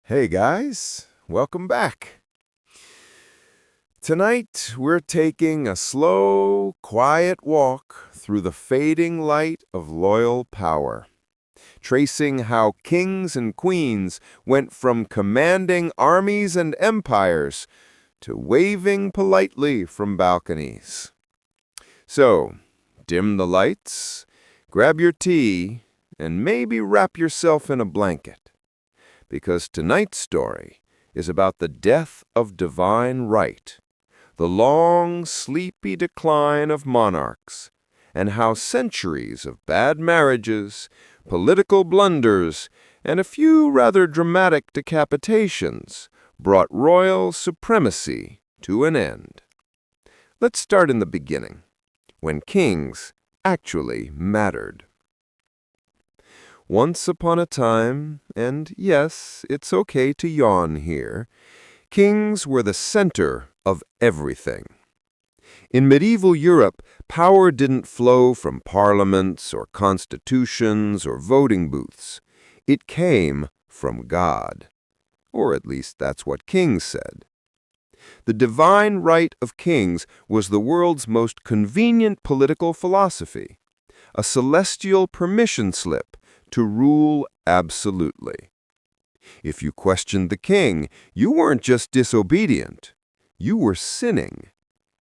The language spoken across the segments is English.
Hey guys, welcome back. Tonight we're taking a slow, quiet walk through the fading light of loyal power, tracing how kings and queens went from commanding armies and empires to waving politely from balconies. So, dim the lights, grab your tea, and maybe wrap yourself in a blanket, because tonight's story is about the death of divine right, the long, sleepy decline of monarchs, and how centuries of bad marriages, political blunders, and a few rather dramatic decapitations brought royal supremacy to an end. Let's start in the beginning, when kings actually mattered. Once upon a time, and yes, it's okay to yawn here, kings were the center of everything. In medieval Europe, power didn't flow from parliaments or constitutions or voting booths. It came from God. Or at least that's what kings said. The divine right of kings was the world's most convenient political philosophy, a celestial permission slip to rule absolutely. If you questioned the king, you weren't just disobedient, you were sinning,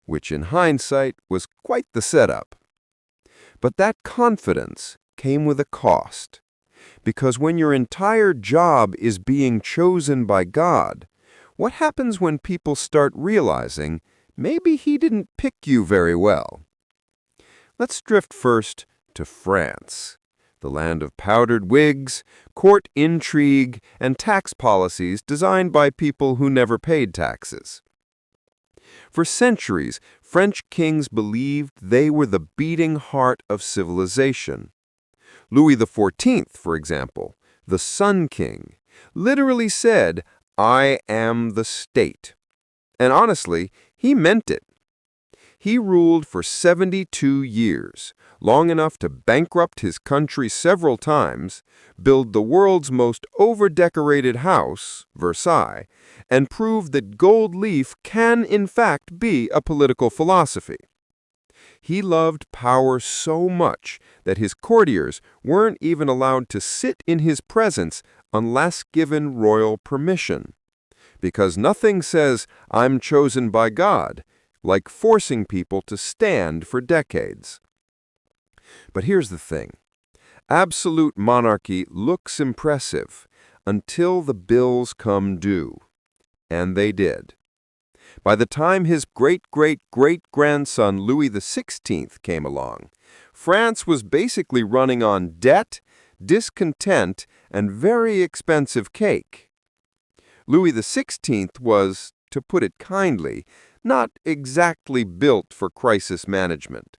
which in hindsight was quite the setup. But that confidence came with a cost, because when your entire job is being chosen by God, what happens when people start realizing maybe he didn't pick you very well? Let's drift first to France, the land of powdered wigs, court intrigue, and tax policies designed by people who never paid taxes. For centuries, French kings believed they were the beating heart of civilization. Louis XIV, for example, the Sun King, literally said, "I am the state." And honestly, he meant it. He ruled for 72 years, long enough to bankrupt his country several times, build the world's most over-decorated house, Versailles, and prove that gold leaf can in fact be a political philosophy. He loved power so much that his courtiers weren't even allowed to sit in his presence unless given royal permission. Because nothing says, "I'm chosen by God," like forcing people to stand for decades. But here's the thing. Absolute monarchy looks impressive until the bills come due. And they did. By the time his great-great-great-grandson Louis XVI came along, France was basically running on debt, discontent, and very expensive cake. Louis XVI was, to put it kindly, not exactly built for crisis management.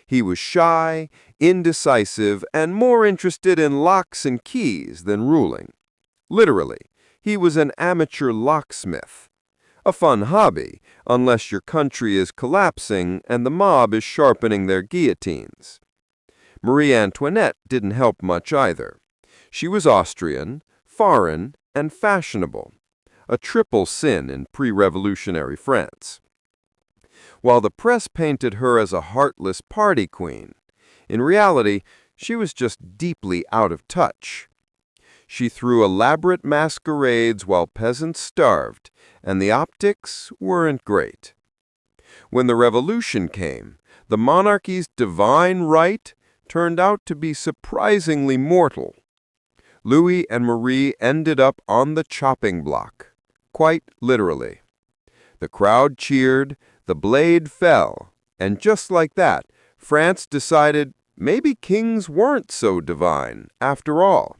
He was shy, indecisive, and more interested in locks and keys than ruling. Literally, he was an amateur locksmith. A fun hobby, unless your country is collapsing and the mob is sharpening their guillotines. Marie Antoinette didn't help much either. She was Austrian, foreign, and fashionable, a triple sin in pre-revolutionary France. While the press painted her as a heartless party queen, in reality, she was just deeply out of touch. She threw elaborate masquerades while peasants starved, and the optics weren't great. When the revolution came, the monarchy's divine right turned out to be surprisingly mortal. Louis and Marie ended up on the chopping block, quite literally. The crowd cheered, the blade fell, and just like that, France decided maybe kings weren't so divine after all.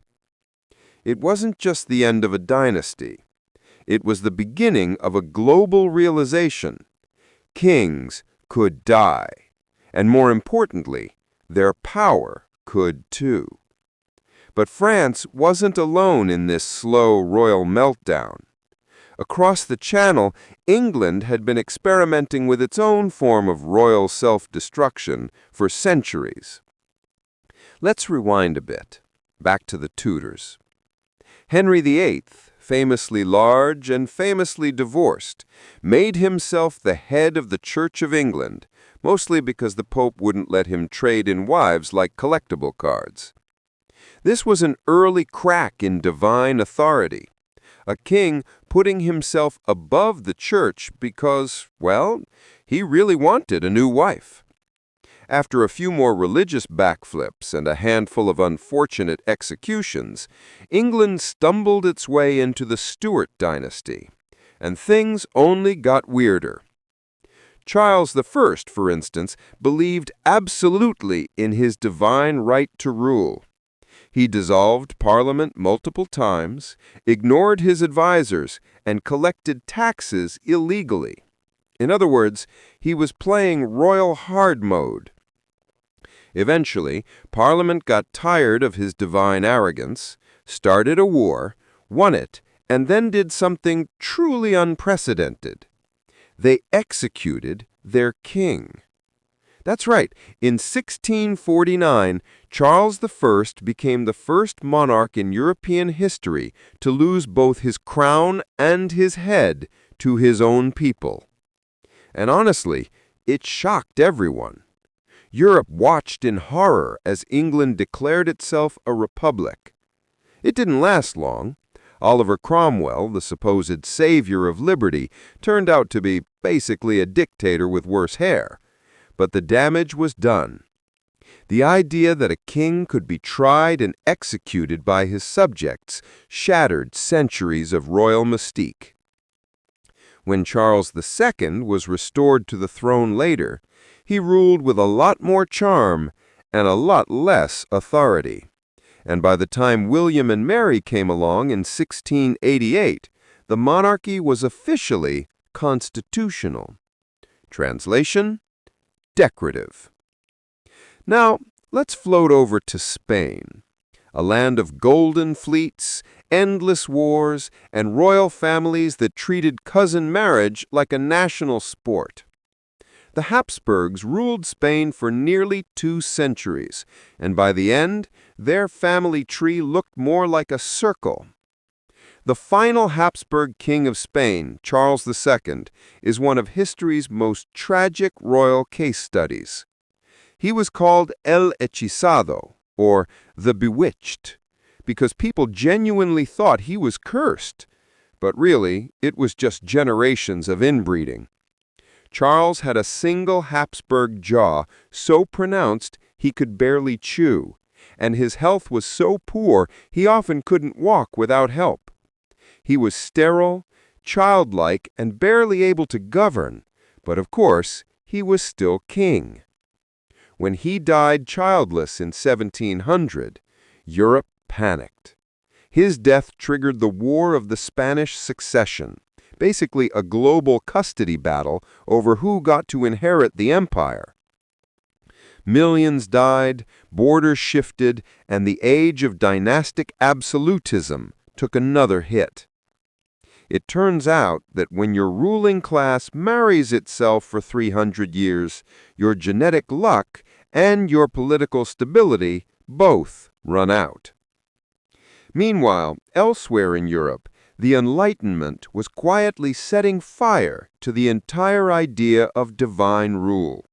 It wasn't just the end of a dynasty. It was the beginning of a global realization. Kings could die, and more importantly, their power could too. But France wasn't alone in this slow royal meltdown. Across the Channel, England had been experimenting with its own form of royal self-destruction for centuries. Let's rewind a bit, back to the Tudors. Henry VIII, famously large and famously divorced, made himself the head of the Church of England, mostly because the Pope wouldn't let him trade in wives like collectible cards. This was an early crack in divine authority, a king putting himself above the church because, well, he really wanted a new wife. After a few more religious backflips and a handful of unfortunate executions, England stumbled its way into the Stuart dynasty, and things only got weirder. Charles I, for instance, believed absolutely in his divine right to rule. He dissolved Parliament multiple times, ignored his advisors, and collected taxes illegally. In other words, he was playing royal hard mode. Eventually, Parliament got tired of his divine arrogance, started a war, won it, and then did something truly unprecedented. They executed their king. That's right, in 1649, Charles I became the first monarch in European history to lose both his crown and his head to his own people. And honestly, it shocked everyone. Europe watched in horror as England declared itself a republic. It didn't last long. Oliver Cromwell, the supposed savior of liberty, turned out to be basically a dictator with worse hair. But the damage was done. The idea that a king could be tried and executed by his subjects shattered centuries of royal mystique. When Charles II was restored to the throne later, he ruled with a lot more charm and a lot less authority. And by the time William and Mary came along in 1688, the monarchy was officially constitutional. Translation: decorative. Now, let's float over to Spain, a land of golden fleets, endless wars, and royal families that treated cousin marriage like a national sport. The Habsburgs ruled Spain for nearly 2 centuries, and by the end, their family tree looked more like a circle. The final Habsburg king of Spain, Charles II, is one of history's most tragic royal case studies. He was called El Hechizado, or the Bewitched, because people genuinely thought he was cursed. But really, it was just generations of inbreeding. Charles had a single Habsburg jaw so pronounced he could barely chew, and his health was so poor he often couldn't walk without help. He was sterile, childlike, and barely able to govern, but of course, he was still king. When he died childless in 1700, Europe panicked. His death triggered the War of the Spanish Succession, basically a global custody battle over who got to inherit the empire. Millions died, borders shifted, and the age of dynastic absolutism took another hit. It turns out that when your ruling class marries itself for 300 years, your genetic luck and your political stability both run out. Meanwhile, elsewhere in Europe, the Enlightenment was quietly setting fire to the entire idea of divine rule.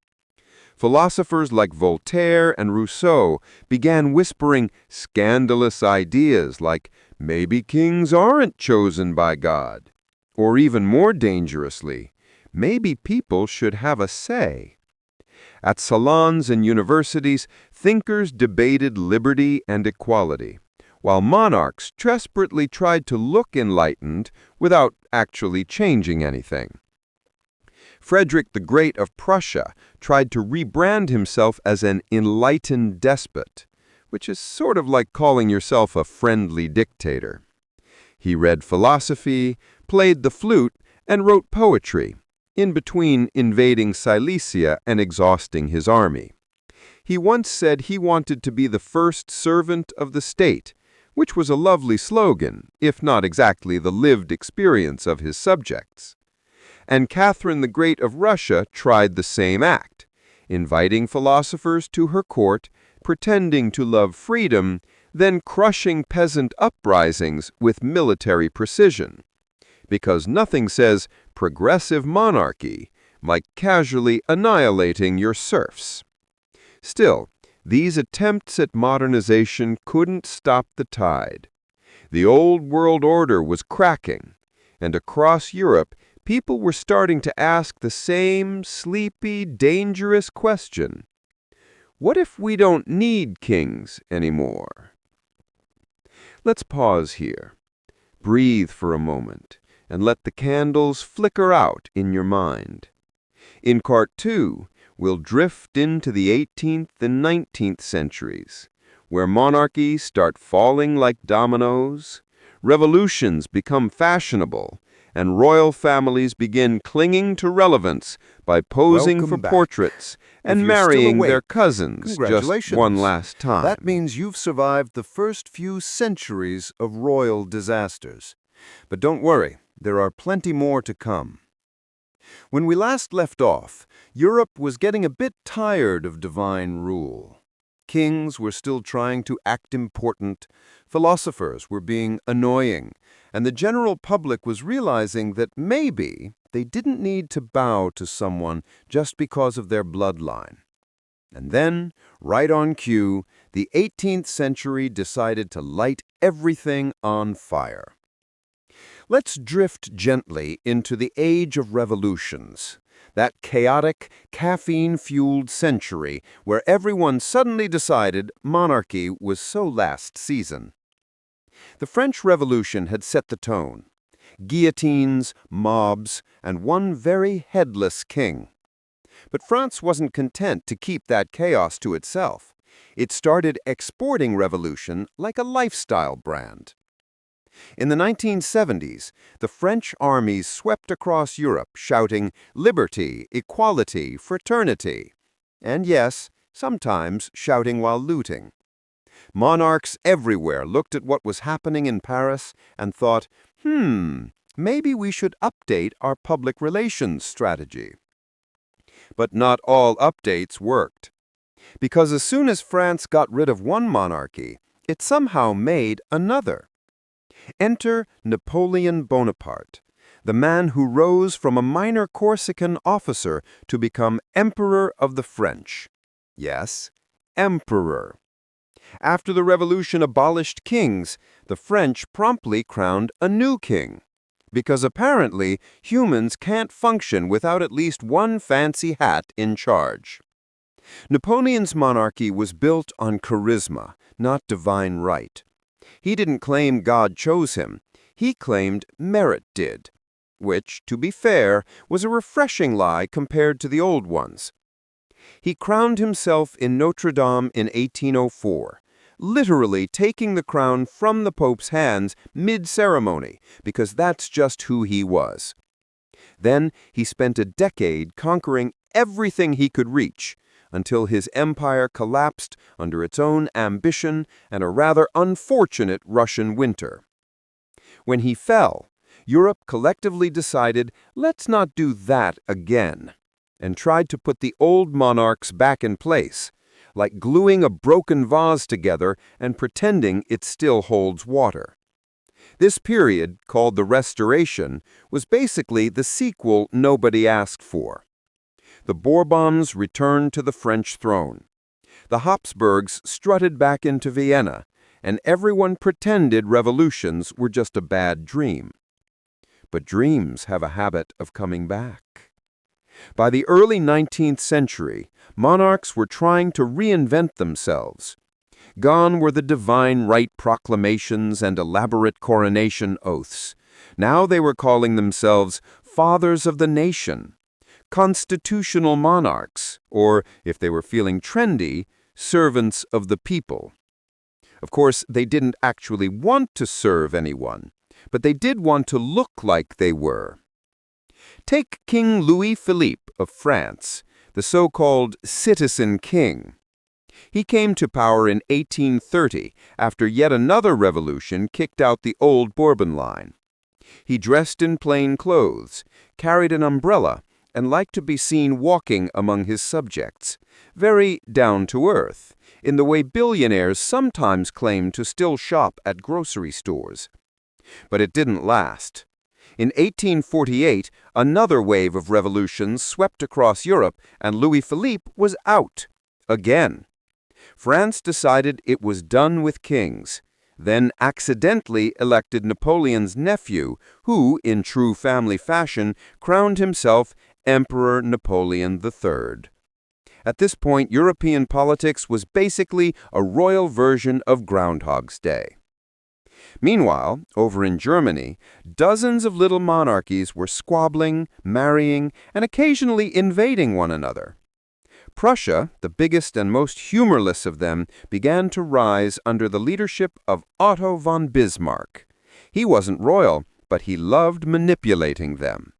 Philosophers like Voltaire and Rousseau began whispering scandalous ideas like, maybe kings aren't chosen by God, or even more dangerously, maybe people should have a say. At salons and universities, thinkers debated liberty and equality, while monarchs desperately tried to look enlightened without actually changing anything. Frederick the Great of Prussia tried to rebrand himself as an enlightened despot, which is sort of like calling yourself a friendly dictator. He read philosophy, played the flute, and wrote poetry, in between invading Silesia and exhausting his army. He once said he wanted to be the first servant of the state, which was a lovely slogan, if not exactly the lived experience of his subjects. And Catherine the Great of Russia tried the same act, inviting philosophers to her court, pretending to love freedom, then crushing peasant uprisings with military precision, because nothing says progressive monarchy like casually annihilating your serfs. Still, these attempts at modernization couldn't stop the tide. The old world order was cracking, and across Europe, people were starting to ask the same sleepy, dangerous question. What if we don't need kings anymore? Let's pause here. Breathe for a moment, and let the candles flicker out in your mind. In Part 2, we'll drift into the 18th and 19th centuries, where monarchies start falling like dominoes, revolutions become fashionable, and royal families begin clinging to relevance by posing Welcome for back. portraits If and you're still marrying awake, their cousins just congratulations. one last time. That means you've survived the first few centuries of royal disasters. But don't worry, there are plenty more to come. When we last left off, Europe was getting a bit tired of divine rule. Kings were still trying to act important, philosophers were being annoying, and the general public was realizing that maybe they didn't need to bow to someone just because of their bloodline. And then, right on cue, the 18th century decided to light everything on fire. Let's drift gently into the age of revolutions, that chaotic, caffeine-fueled century where everyone suddenly decided monarchy was so last season. The French Revolution had set the tone. Guillotines, mobs, and one very headless king. But France wasn't content to keep that chaos to itself. It started exporting revolution like a lifestyle brand. In the 1970s, the French armies swept across Europe shouting liberty, equality, fraternity, and yes, sometimes shouting while looting. Monarchs everywhere looked at what was happening in Paris and thought, maybe we should update our public relations strategy. But not all updates worked. Because as soon as France got rid of one monarchy, it somehow made another. Enter Napoleon Bonaparte, the man who rose from a minor Corsican officer to become Emperor of the French. Yes, Emperor. After the revolution abolished kings, the French promptly crowned a new king. Because apparently, humans can't function without at least one fancy hat in charge. Napoleon's monarchy was built on charisma, not divine right. He didn't claim God chose him. He claimed merit did, which, to be fair, was a refreshing lie compared to the old ones. He crowned himself in Notre Dame in 1804, literally taking the crown from the Pope's hands mid-ceremony, because that's just who he was. Then he spent a decade conquering everything he could reach, until his empire collapsed under its own ambition and a rather unfortunate Russian winter. When he fell, Europe collectively decided, let's not do that again, and tried to put the old monarchs back in place, like gluing a broken vase together and pretending it still holds water. This period, called the Restoration, was basically the sequel nobody asked for. The Bourbons returned to the French throne. The Habsburgs strutted back into Vienna, and everyone pretended revolutions were just a bad dream. But dreams have a habit of coming back. By the early 19th century, monarchs were trying to reinvent themselves. Gone were the divine right proclamations and elaborate coronation oaths. Now they were calling themselves fathers of the nation, constitutional monarchs, or, if they were feeling trendy, servants of the people. Of course, they didn't actually want to serve anyone, but they did want to look like they were. Take King Louis-Philippe of France, the so-called citizen king. He came to power in 1830 after yet another revolution kicked out the old Bourbon line. He dressed in plain clothes, carried an umbrella, and liked to be seen walking among his subjects, very down to earth, in the way billionaires sometimes claim to still shop at grocery stores. But it didn't last. In 1848, another wave of revolutions swept across Europe, and Louis-Philippe was out. Again. France decided it was done with kings, then accidentally elected Napoleon's nephew, who, in true family fashion, crowned himself Emperor Napoleon III. At this point, European politics was basically a royal version of Groundhog's Day. Meanwhile, over in Germany, dozens of little monarchies were squabbling, marrying, and occasionally invading one another. Prussia, the biggest and most humorless of them, began to rise under the leadership of Otto von Bismarck. He wasn't royal, but he loved manipulating them.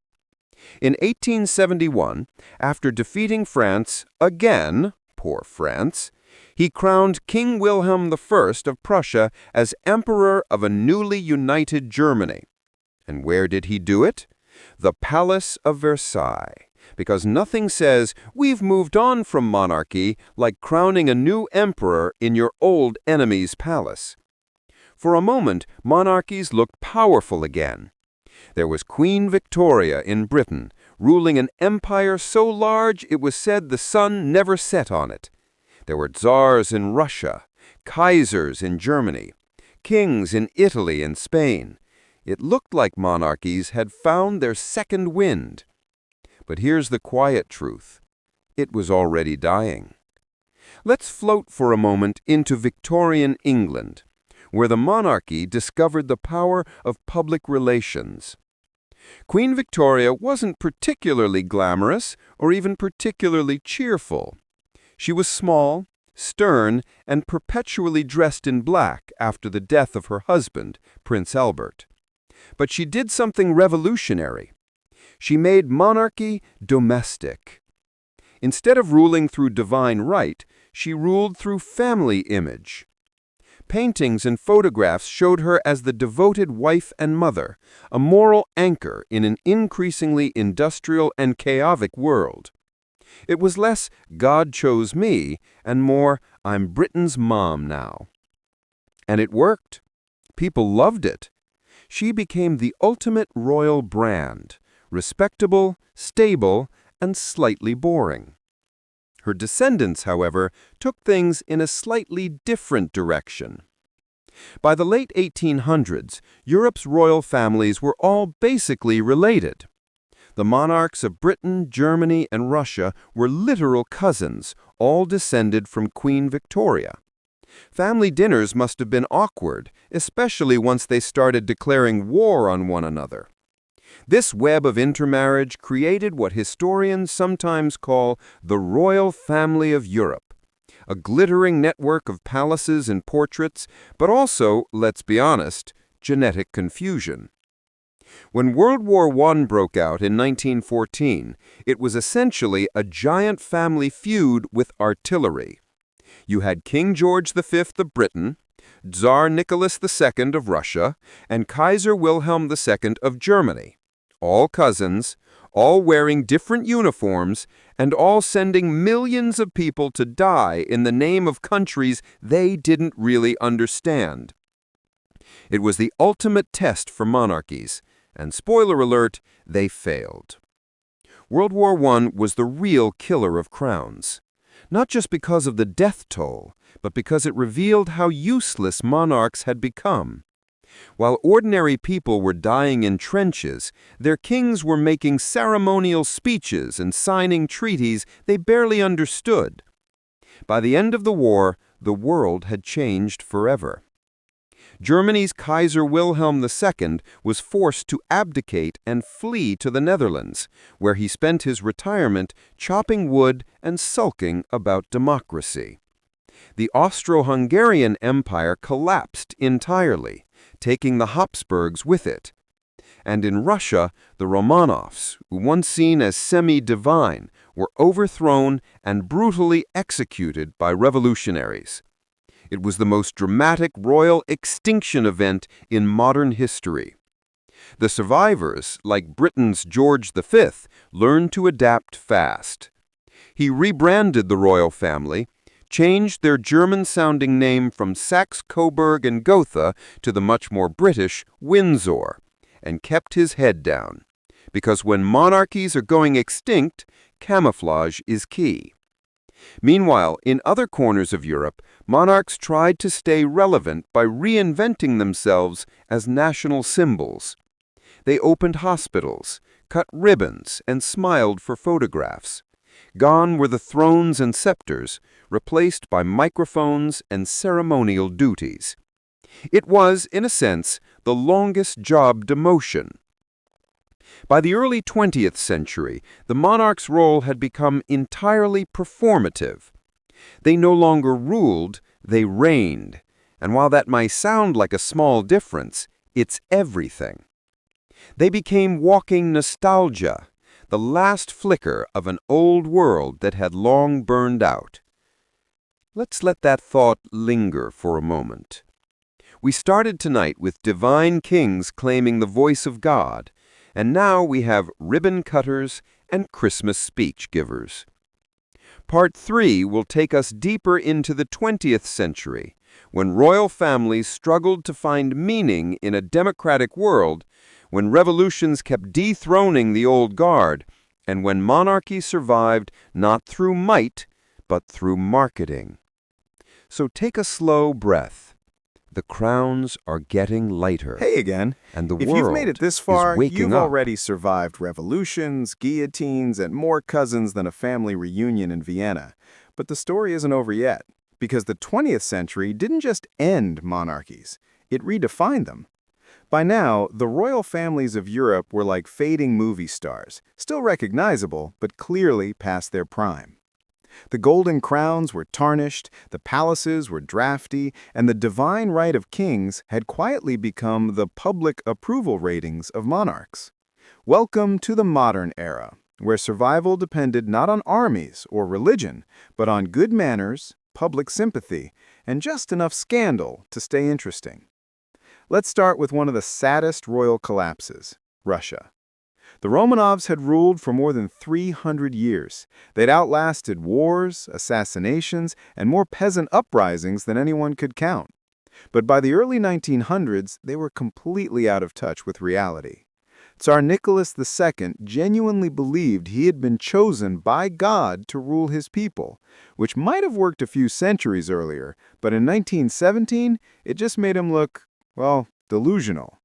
In 1871, after defeating France again, poor France, he crowned King Wilhelm I of Prussia as Emperor of a newly united Germany. And where did he do it? The Palace of Versailles. Because nothing says, we've moved on from monarchy, like crowning a new emperor in your old enemy's palace. For a moment, monarchies looked powerful again. There was Queen Victoria in Britain, ruling an empire so large it was said the sun never set on it. There were czars in Russia, kaisers in Germany, kings in Italy and Spain. It looked like monarchies had found their second wind. But here's the quiet truth. It was already dying. Let's float for a moment into Victorian England, where the monarchy discovered the power of public relations. Queen Victoria wasn't particularly glamorous or even particularly cheerful. She was small, stern, and perpetually dressed in black after the death of her husband, Prince Albert. But she did something revolutionary. She made monarchy domestic. Instead of ruling through divine right, she ruled through family image. Paintings and photographs showed her as the devoted wife and mother, a moral anchor in an increasingly industrial and chaotic world. It was less, God chose me, and more, I'm Britain's mom now. And it worked. People loved it. She became the ultimate royal brand, respectable, stable, and slightly boring. Her descendants, however, took things in a slightly different direction. By the late 1800s, Europe's royal families were all basically related. The monarchs of Britain, Germany, and Russia were literal cousins, all descended from Queen Victoria. Family dinners must have been awkward, especially once they started declaring war on one another. This web of intermarriage created what historians sometimes call the royal family of Europe, a glittering network of palaces and portraits, but also, let's be honest, genetic confusion. When World War I broke out in 1914, it was essentially a giant family feud with artillery. You had King George V of Britain, Tsar Nicholas II of Russia, and Kaiser Wilhelm II of Germany, all cousins, all wearing different uniforms, and all sending millions of people to die in the name of countries they didn't really understand. It was the ultimate test for monarchies, and spoiler alert, they failed. World War I was the real killer of crowns, not just because of the death toll, but because it revealed how useless monarchs had become. While ordinary people were dying in trenches, their kings were making ceremonial speeches and signing treaties they barely understood. By the end of the war, the world had changed forever. Germany's Kaiser Wilhelm II was forced to abdicate and flee to the Netherlands, where he spent his retirement chopping wood and sulking about democracy. The Austro-Hungarian Empire collapsed entirely, taking the Habsburgs with it. And in Russia, the Romanovs, who once seen as semi-divine, were overthrown and brutally executed by revolutionaries. It was the most dramatic royal extinction event in modern history. The survivors, like Britain's George V, learned to adapt fast. He rebranded the royal family, changed their German-sounding name from Saxe-Coburg and Gotha to the much more British Windsor, and kept his head down. Because when monarchies are going extinct, camouflage is key. Meanwhile, in other corners of Europe, monarchs tried to stay relevant by reinventing themselves as national symbols. They opened hospitals, cut ribbons, and smiled for photographs. Gone were the thrones and scepters, replaced by microphones and ceremonial duties. It was, in a sense, the longest job demotion. By the early 20th century, the monarch's role had become entirely performative. They no longer ruled, they reigned. And while that might sound like a small difference, it's everything. They became walking nostalgia, the last flicker of an old world that had long burned out. Let's let that thought linger for a moment. We started tonight with divine kings claiming the voice of God, and now we have ribbon cutters and Christmas speech givers. Part 3 will take us deeper into the 20th century, when royal families struggled to find meaning in a democratic world, when revolutions kept dethroning the old guard, and when monarchy survived not through might, but through marketing. So take a slow breath. The crowns are getting lighter. Hey again. And the If world you've made it this far, is waking you've up. already survived revolutions, guillotines, and more cousins than a family reunion in Vienna. But the story isn't over yet, because the 20th century didn't just end monarchies, it redefined them. By now, the royal families of Europe were like fading movie stars, still recognizable, but clearly past their prime. The golden crowns were tarnished, the palaces were drafty, and the divine right of kings had quietly become the public approval ratings of monarchs. Welcome to the modern era, where survival depended not on armies or religion, but on good manners, public sympathy, and just enough scandal to stay interesting. Let's start with one of the saddest royal collapses, Russia. The Romanovs had ruled for more than 300 years. They'd outlasted wars, assassinations, and more peasant uprisings than anyone could count. But by the early 1900s, they were completely out of touch with reality. Tsar Nicholas II genuinely believed he had been chosen by God to rule his people, which might have worked a few centuries earlier, but in 1917, it just made him look, well, delusional.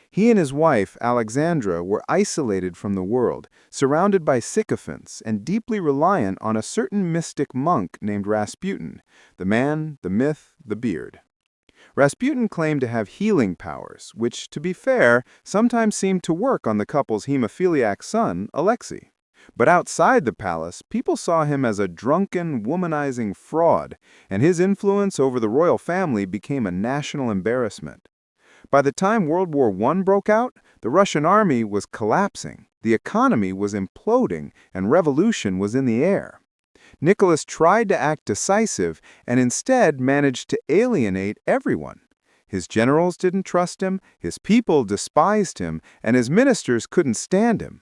He and his wife, Alexandra, were isolated from the world, surrounded by sycophants, and deeply reliant on a certain mystic monk named Rasputin, the man, the myth, the beard. Rasputin claimed to have healing powers, which, to be fair, sometimes seemed to work on the couple's hemophiliac son, Alexei. But outside the palace, people saw him as a drunken, womanizing fraud, and his influence over the royal family became a national embarrassment. By the time World War I broke out, the Russian army was collapsing, the economy was imploding, and revolution was in the air. Nicholas tried to act decisive and instead managed to alienate everyone. His generals didn't trust him, his people despised him, and his ministers couldn't stand him.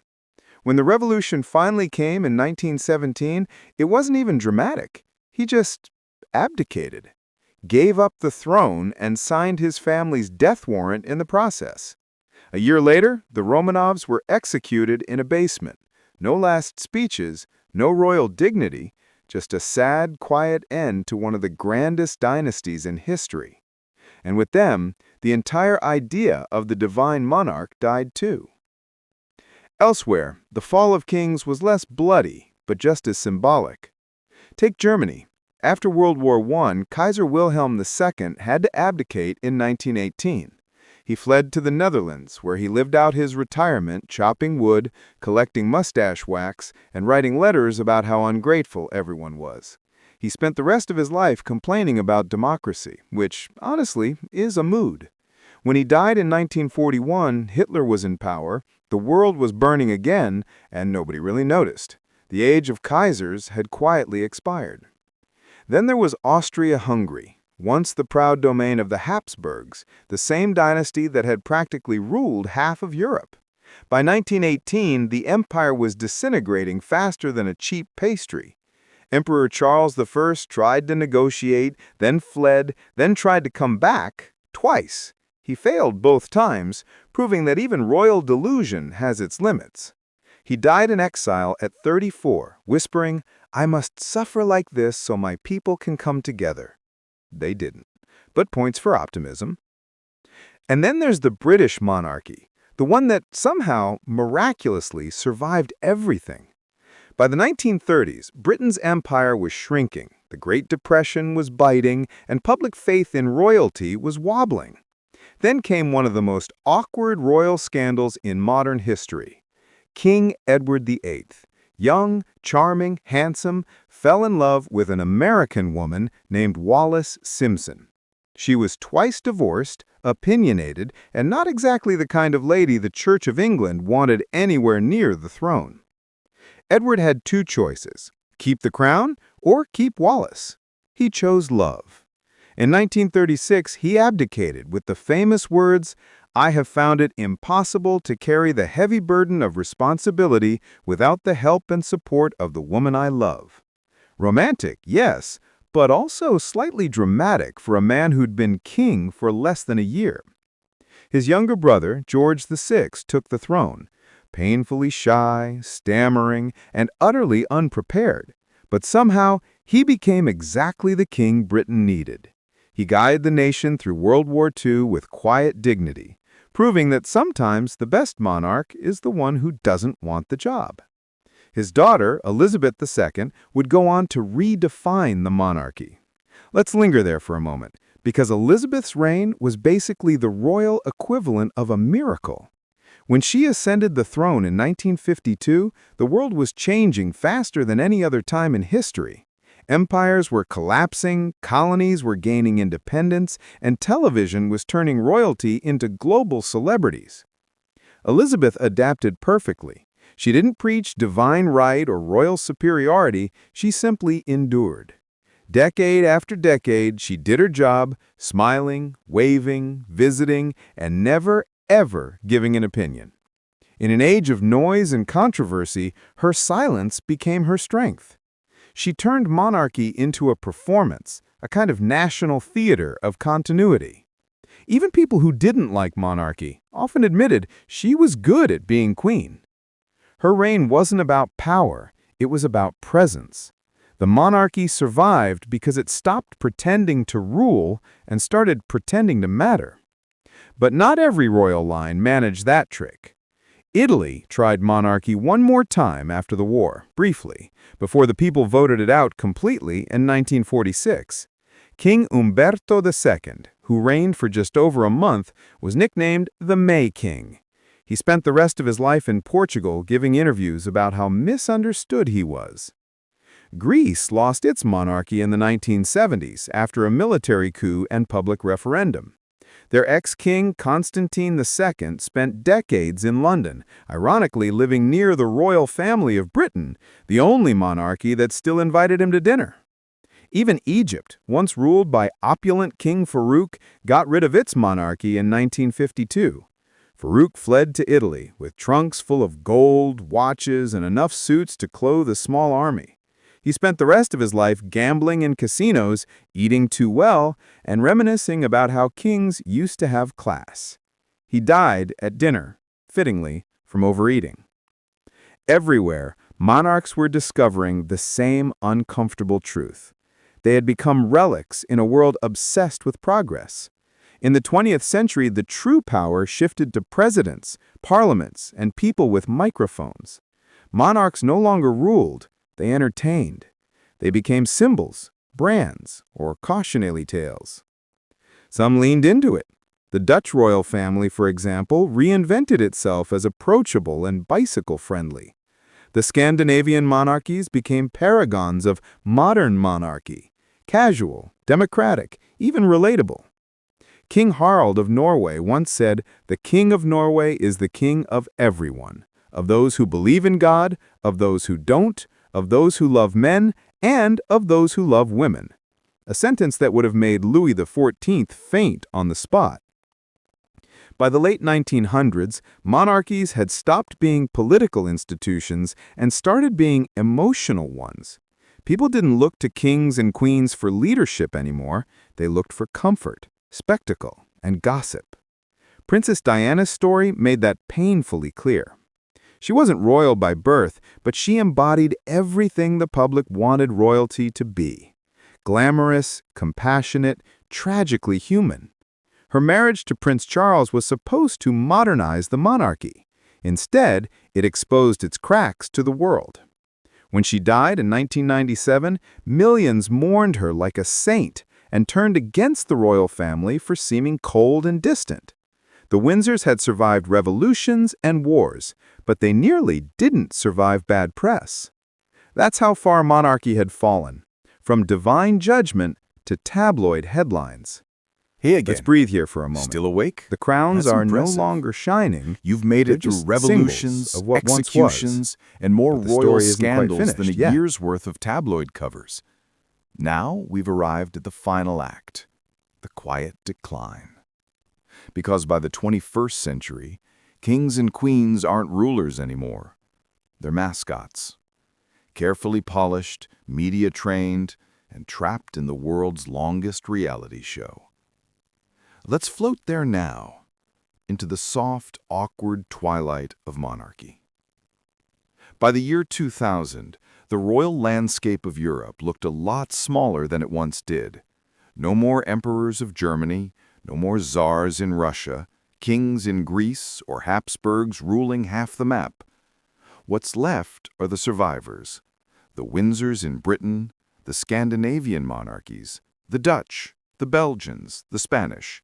When the revolution finally came in 1917, it wasn't even dramatic. He just abdicated, gave up the throne, and signed his family's death warrant in the process. A year later, the Romanovs were executed in a basement. No last speeches, no royal dignity, just a sad, quiet end to one of the grandest dynasties in history. And with them, the entire idea of the divine monarch died too. Elsewhere, the fall of kings was less bloody, but just as symbolic. Take Germany. After World War I, Kaiser Wilhelm II had to abdicate in 1918. He fled to the Netherlands, where he lived out his retirement chopping wood, collecting mustache wax, and writing letters about how ungrateful everyone was. He spent the rest of his life complaining about democracy, which, honestly, is a mood. When he died in 1941, Hitler was in power, the world was burning again, and nobody really noticed. The age of Kaisers had quietly expired. Then there was Austria-Hungary, once the proud domain of the Habsburgs, the same dynasty that had practically ruled half of Europe. By 1918, the empire was disintegrating faster than a cheap pastry. Emperor Charles I tried to negotiate, then fled, then tried to come back twice. He failed both times, proving that even royal delusion has its limits. He died in exile at 34, whispering, "I must suffer like this so my people can come together." They didn't, but points for optimism. And then there's the British monarchy, the one that somehow, miraculously, survived everything. By the 1930s, Britain's empire was shrinking, the Great Depression was biting, and public faith in royalty was wobbling. Then came one of the most awkward royal scandals in modern history. King Edward VIII, young, charming, handsome, fell in love with an American woman named Wallis Simpson. She was twice divorced, opinionated, and not exactly the kind of lady the Church of England wanted anywhere near the throne. Edward had two choices: keep the crown or keep Wallis. He chose love. In 1936, he abdicated with the famous words, "I have found it impossible to carry the heavy burden of responsibility without the help and support of the woman I love." Romantic, yes, but also slightly dramatic for a man who'd been king for less than a year. His younger brother, George VI, took the throne, painfully shy, stammering, and utterly unprepared. But somehow, he became exactly the king Britain needed. He guided the nation through World War II with quiet dignity, proving that sometimes the best monarch is the one who doesn't want the job. His daughter, Elizabeth II, would go on to redefine the monarchy. Let's linger there for a moment, because Elizabeth's reign was basically the royal equivalent of a miracle. When she ascended the throne in 1952, the world was changing faster than any other time in history. Empires were collapsing, colonies were gaining independence, and television was turning royalty into global celebrities. Elizabeth adapted perfectly. She didn't preach divine right or royal superiority, she simply endured. Decade after decade, she did her job, smiling, waving, visiting, and never, ever giving an opinion. In an age of noise and controversy, her silence became her strength. She turned monarchy into a performance, a kind of national theater of continuity. Even people who didn't like monarchy often admitted she was good at being queen. Her reign wasn't about power, it was about presence. The monarchy survived because it stopped pretending to rule and started pretending to matter. But not every royal line managed that trick. Italy tried monarchy one more time after the war, briefly, before the people voted it out completely in 1946. King Umberto II, who reigned for just over a month, was nicknamed the May King. He spent the rest of his life in Portugal giving interviews about how misunderstood he was. Greece lost its monarchy in the 1970s after a military coup and public referendum. Their ex-king Constantine II spent decades in London, ironically living near the royal family of Britain, the only monarchy that still invited him to dinner. Even Egypt, once ruled by opulent King Farouk, got rid of its monarchy in 1952. Farouk fled to Italy with trunks full of gold, watches, and enough suits to clothe a small army. He spent the rest of his life gambling in casinos, eating too well, and reminiscing about how kings used to have class. He died at dinner, fittingly, from overeating. Everywhere, monarchs were discovering the same uncomfortable truth. They had become relics in a world obsessed with progress. In the 20th century, the true power shifted to presidents, parliaments, and people with microphones. Monarchs no longer ruled. They entertained. They became symbols, brands, or cautionary tales. Some leaned into it. The Dutch royal family, for example, reinvented itself as approachable and bicycle-friendly. The Scandinavian monarchies became paragons of modern monarchy, casual, democratic, even relatable. King Harald of Norway once said, "The king of Norway is the king of everyone, of those who believe in God, of those who don't, of those who love men, and of those who love women." a sentence that would have made Louis XIV faint on the spot. By the late 1900s, monarchies had stopped being political institutions and started being emotional ones. People didn't look to kings and queens for leadership anymore. They looked for comfort, spectacle, and gossip. Princess Diana's story made that painfully clear. She wasn't royal by birth, but she embodied everything the public wanted royalty to be: glamorous, compassionate, tragically human. Her marriage to Prince Charles was supposed to modernize the monarchy. Instead, it exposed its cracks to the world. When she died in 1997, millions mourned her like a saint and turned against the royal family for seeming cold and distant. The Windsors had survived revolutions and wars, but they nearly didn't survive bad press. That's how far monarchy had fallen, from divine judgment to tabloid headlines. Hey again. Let's breathe here for a moment. Still awake? The crowns That's are impressive. no longer shining. You've made They're it through just revolutions, symbols of what once executions, and more But the royal story isn't quite scandals than a finished yet. year's worth of tabloid covers. Now we've arrived at the final act, the quiet decline. Because by the 21st century, kings and queens aren't rulers anymore. They're mascots. Carefully polished, media-trained, and trapped in the world's longest reality show. Let's float there now, into the soft, awkward twilight of monarchy. By the year 2000, the royal landscape of Europe looked a lot smaller than it once did. No more emperors of Germany, no more czars in Russia, kings in Greece, or Habsburgs ruling half the map. What's left are the survivors, the Windsors in Britain, the Scandinavian monarchies, the Dutch, the Belgians, the Spanish.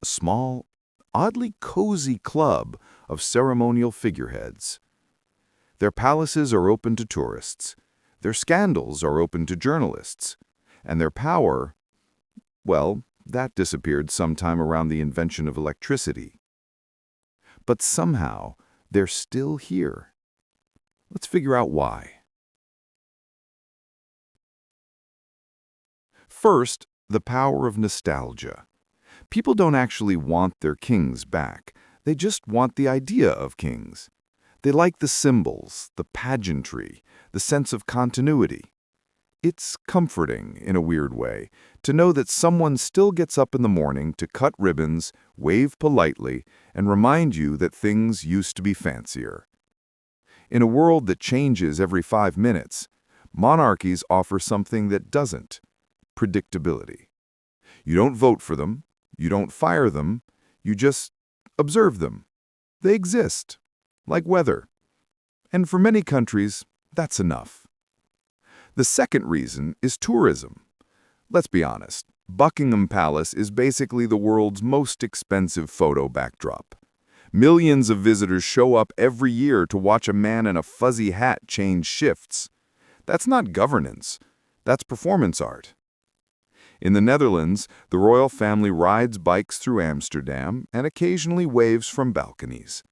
A small, oddly cozy club of ceremonial figureheads. Their palaces are open to tourists, their scandals are open to journalists, and their power, well, that disappeared sometime around the invention of electricity. But somehow, they're still here. Let's figure out why. First, the power of nostalgia. People don't actually want their kings back. They just want the idea of kings. They like the symbols, the pageantry, the sense of continuity. It's comforting, in a weird way, to know that someone still gets up in the morning to cut ribbons, wave politely, and remind you that things used to be fancier. In a world that changes every 5 minutes, monarchies offer something that doesn't: predictability. You don't vote for them. You don't fire them, you just observe them. They exist, like weather. And for many countries, that's enough. The second reason is tourism. Let's be honest, Buckingham Palace is basically the world's most expensive photo backdrop. Millions of visitors show up every year to watch a man in a fuzzy hat change shifts. That's not governance, that's performance art. In the Netherlands, the royal family rides bikes through Amsterdam and occasionally waves from balconies.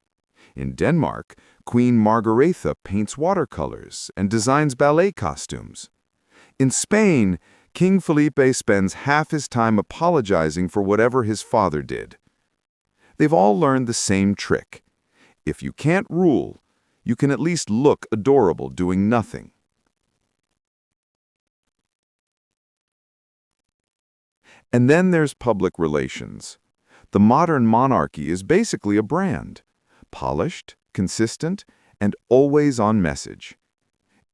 In Denmark, Queen Margaretha paints watercolors and designs ballet costumes. In Spain, King Felipe spends half his time apologizing for whatever his father did. They've all learned the same trick. If you can't rule, you can at least look adorable doing nothing. And then there's public relations. The modern monarchy is basically a brand, polished, consistent, and always on message.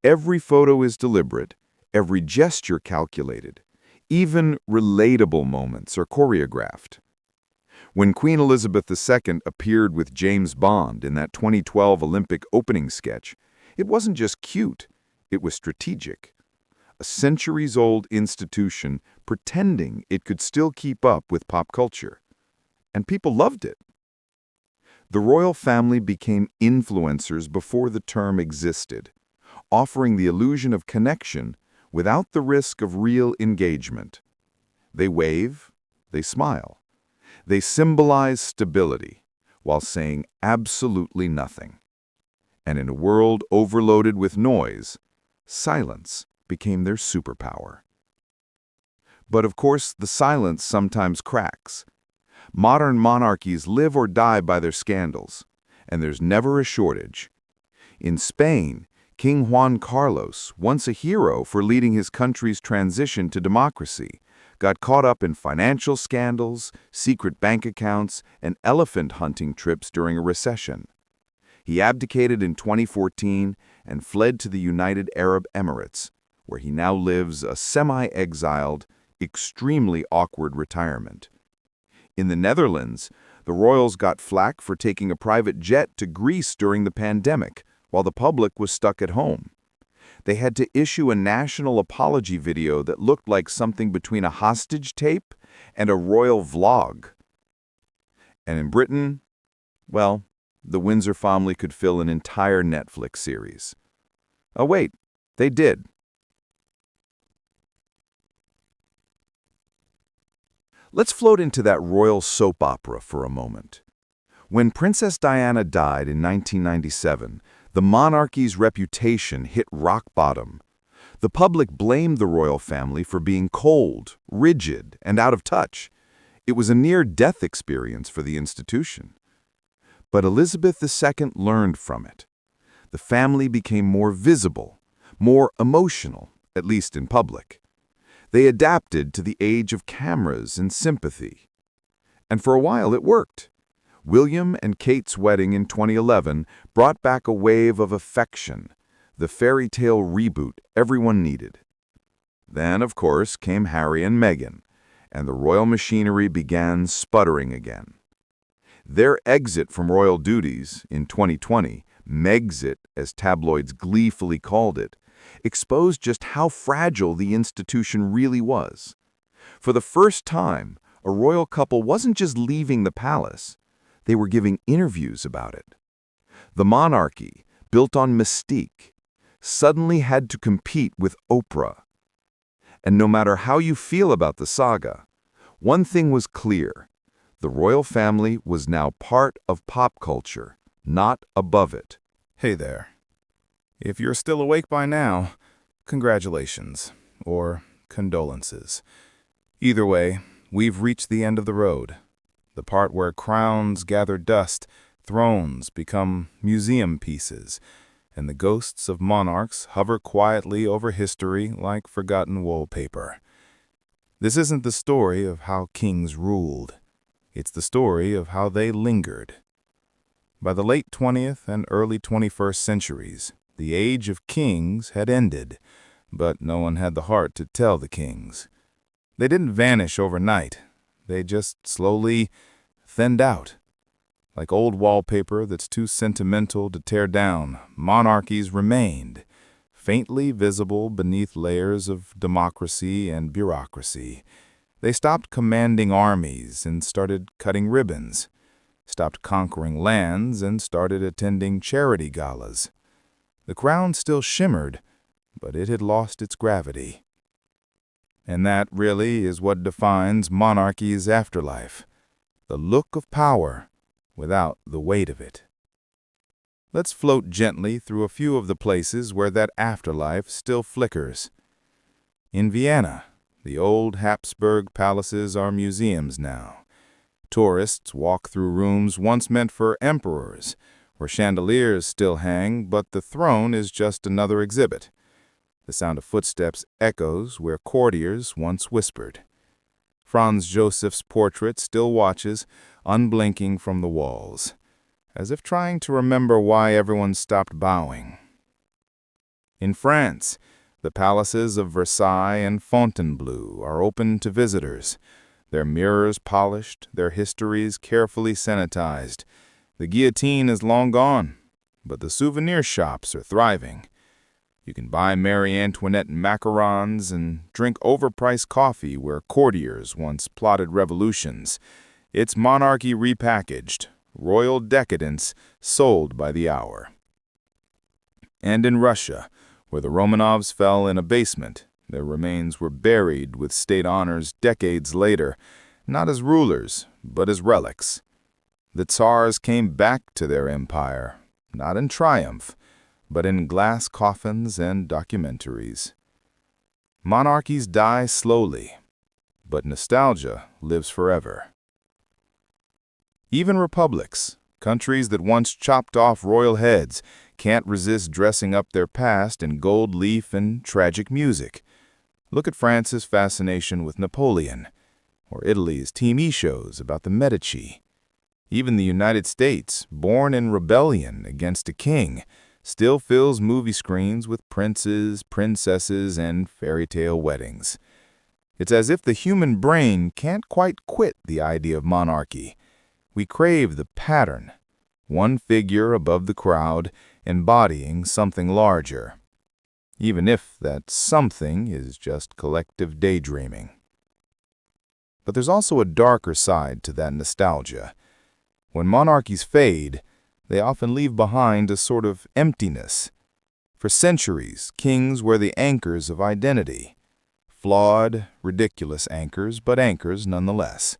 Every photo is deliberate, every gesture calculated. Even relatable moments are choreographed. When Queen Elizabeth II appeared with James Bond in that 2012 Olympic opening sketch, it wasn't just cute, it was strategic. A centuries-old institution pretending it could still keep up with pop culture. And people loved it. The royal family became influencers before the term existed, offering the illusion of connection without the risk of real engagement. They wave, they smile. They symbolize stability while saying absolutely nothing. And in a world overloaded with noise, silence became their superpower. But of course, the silence sometimes cracks. Modern monarchies live or die by their scandals, and there's never a shortage. In Spain, King Juan Carlos, once a hero for leading his country's transition to democracy, got caught up in financial scandals, secret bank accounts, and elephant hunting trips during a recession. He abdicated in 2014 and fled to the United Arab Emirates, where he now lives a semi-exiled, extremely awkward retirement. In the Netherlands, the royals got flack for taking a private jet to Greece during the pandemic, while the public was stuck at home. They had to issue a national apology video that looked like something between a hostage tape and a royal vlog. And in Britain, well, the Windsor family could fill an entire Netflix series. Oh wait, they did. Let's float into that royal soap opera for a moment. When Princess Diana died in 1997, the monarchy's reputation hit rock bottom. The public blamed the royal family for being cold, rigid, and out of touch. It was a near-death experience for the institution. But Elizabeth II learned from it. The family became more visible, more emotional, at least in public. They adapted to the age of cameras and sympathy. And for a while it worked. William and Kate's wedding in 2011 brought back a wave of affection, the fairy tale reboot everyone needed. Then, of course, came Harry and Meghan, and the royal machinery began sputtering again. Their exit from royal duties in 2020, Megxit, as tabloids gleefully called it, exposed just how fragile the institution really was. For the first time, a royal couple wasn't just leaving the palace, they were giving interviews about it. The monarchy, built on mystique, suddenly had to compete with Oprah. And no matter how you feel about the saga, one thing was clear. The royal family was now part of pop culture, not above it. Hey there. If you're still awake by now, congratulations, or condolences. Either way, we've reached the end of the road. The part where crowns gather dust, thrones become museum pieces, and the ghosts of monarchs hover quietly over history like forgotten wallpaper. This isn't the story of how kings ruled. It's the story of how they lingered. By the late 20th and early 21st centuries, the age of kings had ended, but no one had the heart to tell the kings. They didn't vanish overnight. They just slowly thinned out. Like old wallpaper that's too sentimental to tear down, monarchies remained, faintly visible beneath layers of democracy and bureaucracy. They stopped commanding armies and started cutting ribbons, stopped conquering lands and started attending charity galas. The crown still shimmered, but it had lost its gravity. And that really is what defines monarchy's afterlife, the look of power without the weight of it. Let's float gently through a few of the places where that afterlife still flickers. In Vienna, the old Habsburg palaces are museums now. Tourists walk through rooms once meant for emperors, where chandeliers still hang, but the throne is just another exhibit. The sound of footsteps echoes where courtiers once whispered. Franz Joseph's portrait still watches, unblinking from the walls, as if trying to remember why everyone stopped bowing. In France, the palaces of Versailles and Fontainebleau are open to visitors, their mirrors polished, their histories carefully sanitized. The guillotine is long gone, but the souvenir shops are thriving. You can buy Marie Antoinette macarons and drink overpriced coffee where courtiers once plotted revolutions. It's monarchy repackaged, royal decadence sold by the hour. And in Russia, where the Romanovs fell in a basement, their remains were buried with state honors decades later, not as rulers, but as relics. The Tsars came back to their empire, not in triumph, but in glass coffins and documentaries. Monarchies die slowly, but nostalgia lives forever. Even republics, countries that once chopped off royal heads, can't resist dressing up their past in gold leaf and tragic music. Look at France's fascination with Napoleon, or Italy's TV shows about the Medici. Even the United States, born in rebellion against a king, still fills movie screens with princes, princesses, and fairy tale weddings. It's as if the human brain can't quite quit the idea of monarchy. We crave the pattern, one figure above the crowd, embodying something larger, even if that something is just collective daydreaming. But there's also a darker side to that nostalgia. When monarchies fade, they often leave behind a sort of emptiness. For centuries, kings were the anchors of identity. Flawed, ridiculous anchors, but anchors nonetheless.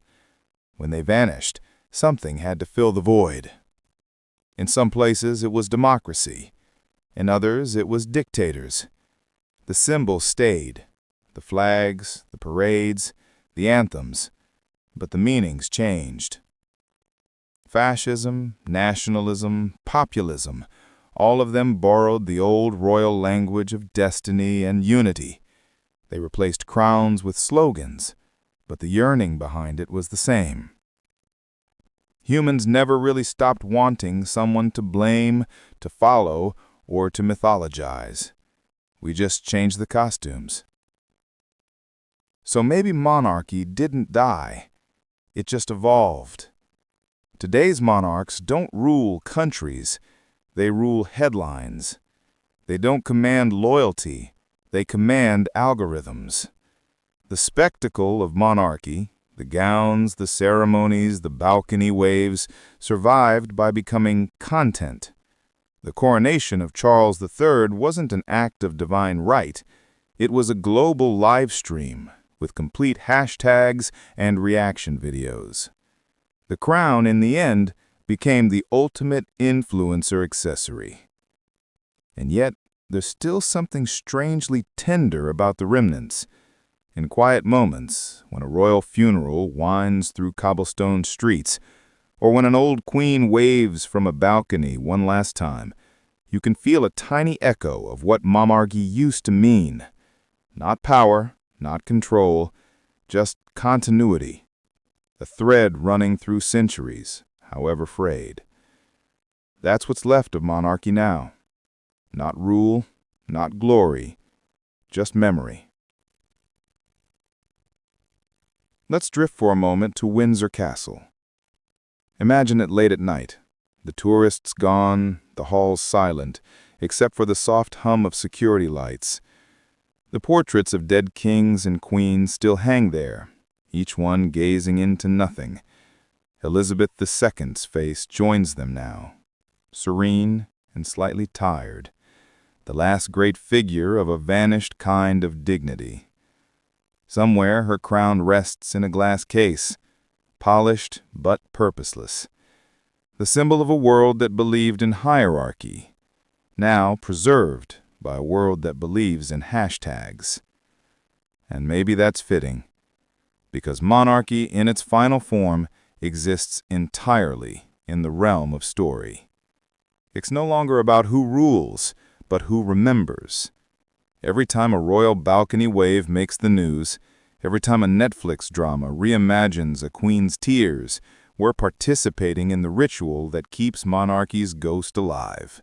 When they vanished, something had to fill the void. In some places, it was democracy. In others, it was dictators. The symbols stayed, the flags, the parades, the anthems, but the meanings changed. Fascism, nationalism, populism, all of them borrowed the old royal language of destiny and unity. They replaced crowns with slogans, but the yearning behind it was the same. Humans never really stopped wanting someone to blame, to follow, or to mythologize. We just changed the costumes. So maybe monarchy didn't die. It just evolved. Today's monarchs don't rule countries. They rule headlines. They don't command loyalty. They command algorithms. The spectacle of monarchy, the gowns, the ceremonies, the balcony waves, survived by becoming content. The coronation of Charles III wasn't an act of divine right. It was a global live stream with complete hashtags and reaction videos. The crown, in the end, became the ultimate influencer accessory. And yet, there's still something strangely tender about the remnants. In quiet moments, when a royal funeral winds through cobblestone streets, or when an old queen waves from a balcony one last time, you can feel a tiny echo of what monarchy used to mean. Not power, not control, just continuity. A thread running through centuries, however frayed. That's what's left of monarchy now. Not rule, not glory, just memory. Let's drift for a moment to Windsor Castle. Imagine it late at night. The tourists gone, the halls silent, except for the soft hum of security lights. The portraits of dead kings and queens still hang there, each one gazing into nothing. Elizabeth II's face joins them now, serene and slightly tired, the last great figure of a vanished kind of dignity. Somewhere her crown rests in a glass case, polished but purposeless, the symbol of a world that believed in hierarchy, now preserved by a world that believes in hashtags. And maybe that's fitting, because monarchy in its final form exists entirely in the realm of story. It's no longer about who rules, but who remembers. Every time a royal balcony wave makes the news, every time a Netflix drama reimagines a queen's tears, we're participating in the ritual that keeps monarchy's ghost alive.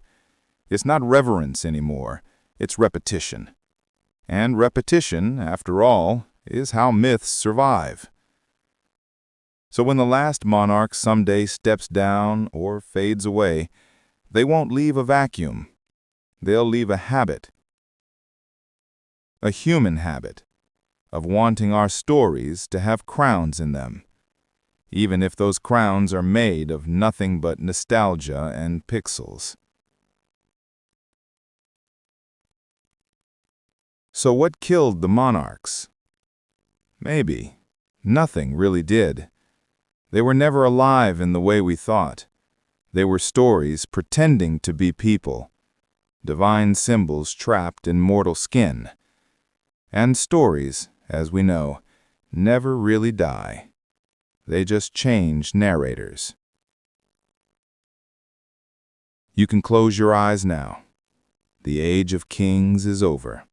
It's not reverence anymore, it's repetition. And repetition, after all, is how myths survive. So when the last monarch someday steps down or fades away, they won't leave a vacuum. They'll leave a habit. A human habit of wanting our stories to have crowns in them, even if those crowns are made of nothing but nostalgia and pixels. So what killed the monarchs? Maybe. Nothing really did. They were never alive in the way we thought. They were stories pretending to be people, divine symbols trapped in mortal skin. And stories, as we know, never really die. They just change narrators. You can close your eyes now. The age of kings is over.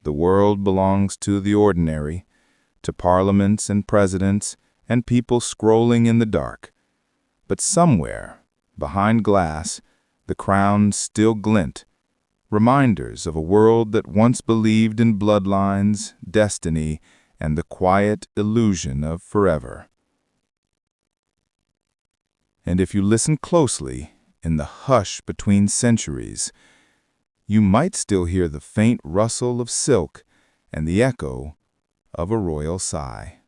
The world belongs to the ordinary, to parliaments and presidents and people scrolling in the dark. But somewhere, behind glass, the crowns still glint, reminders of a world that once believed in bloodlines, destiny, and the quiet illusion of forever. And if you listen closely, in the hush between centuries, you might still hear the faint rustle of silk and the echo of a royal sigh.